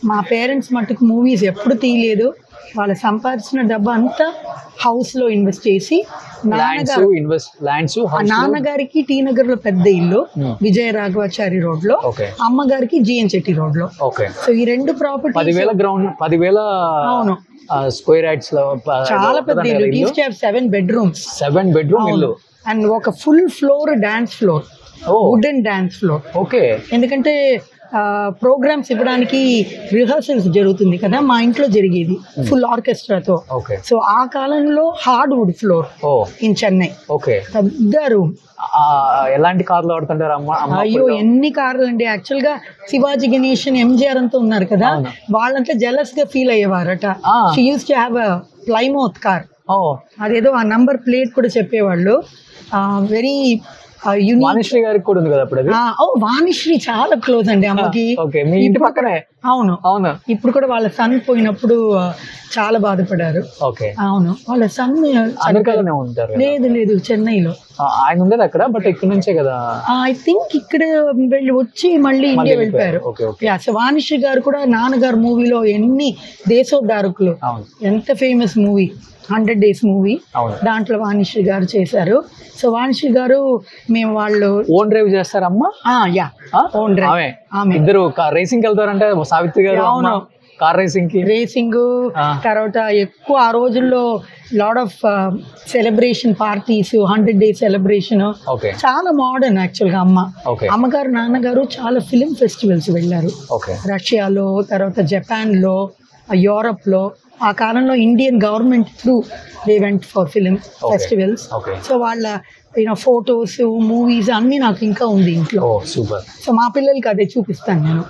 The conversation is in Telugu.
మా పేరెంట్స్ మట్టుకు మూవీస్ ఎప్పుడు తీయలేదు. వాళ్ళు సంపాదించిన డబ్బు అంతా హౌస్ లో ఇన్వెస్ట్ చేసి, నాన్నగారికి టీ నగర్ లో పెద్ద ఇల్లు, విజయ రాఘవాచారి రోడ్ లో, అమ్మగారికి జిఎన్ చెట్టి రోడ్ లో. సో ఈ రెండు ప్రాపర్టీ 10,000 అవును స్క్వేర్ యార్డ్స్ లో చాలా పెద్ద ఇల్లు. It use to have 7 bedrooms. 7 bedroom ఇల్లు అండ్ ఒక full floor dance floor, wooden dance floor. Okay. ఎందుకంటే ప్రోగ్రామ్స్ ఇవ్వడానికి రిహర్సల్స్ జరుగుతుంది కదా, మా ఇంట్లో జరిగేది ఫుల్ ఆర్కెస్ట్రాతో. సో ఆ కాలంలో hard wood floor in Chennai. పెద్ద రూమ్. ఎలాంటి కార్లు వాడుతుంటారు అమ్మ? అయ్యో ఎన్ని కార్లు అండి. యాక్చువల్ గా శివాజీ గణేషన్, ఎంజిఆర్ అంతా ఉన్నారు కదా, వాళ్ళంతా జెలస్ గా ఫీల్ అయ్యేవారట. She used to have a Plymouth car. అదేదో ఆ నంబర్ ప్లేట్ కూడా చెప్పేవాళ్ళు. వెరీ వాణిశ్రీ గారికి కూడా ఉంది కదా అప్పుడు. వాణిశ్రీ చాలా క్లోజ్ అండి అమ్మకి. ఇంటి పక్కనే. అవును. ఇప్పుడు కూడా వాళ్ళ సన్ పోయినప్పుడు చాలా బాధపడారు. అవును, వాళ్ళ సన్ లేదు చెన్నైలో. ఆయన ఉండేది అక్కడ, బట్ ఇక్కడ నుంచే కదా ఐ థింక్ ఇక్కడ వెళ్ళి వచ్చి మళ్ళీ ఇండియా వెళ్ళిపోయారు. వాణిశ్రీ గారు కూడా నాన్నగారు మూవీలో ఎన్ని దేశోద్ధారకులు, ఎంత ఫేమస్ మూవీ 100 Days మూవీ, దాంట్లో వాణిశ్రీ గారు చేశారు. సో వాణిశ్రీ గారు మేము వాళ్ళు ఓన్ డ్రైవ్ చేస్తారమ్మా? Own drive. ఇద్దరు రేసింగ్ వెళ్తారంటే సావిత్రి గారు. అవును, కార్ రేసింగ్. తర్వాత ఎక్కువ ఆ రోజుల్లో lot of celebration parties, 100 Days celebration. చాలా మోడర్న్ యాక్చువల్ గా అమ్మ. అమ్మగారు నాన్నగారు చాలా ఫిలిం ఫెస్టివల్స్ వెళ్ళారు. రష్యాలో, తర్వాత జపాన్ లో, యూరప్ లో. ఆ కాలంలో Indian government through they went for film festivals. So వాళ్ళ ఫోటోస్, మూవీస్ అన్ని నాకు ఇంకా ఉంది ఇంట్లో. సో మా పిల్లలకి అదే చూపిస్తాను నేను.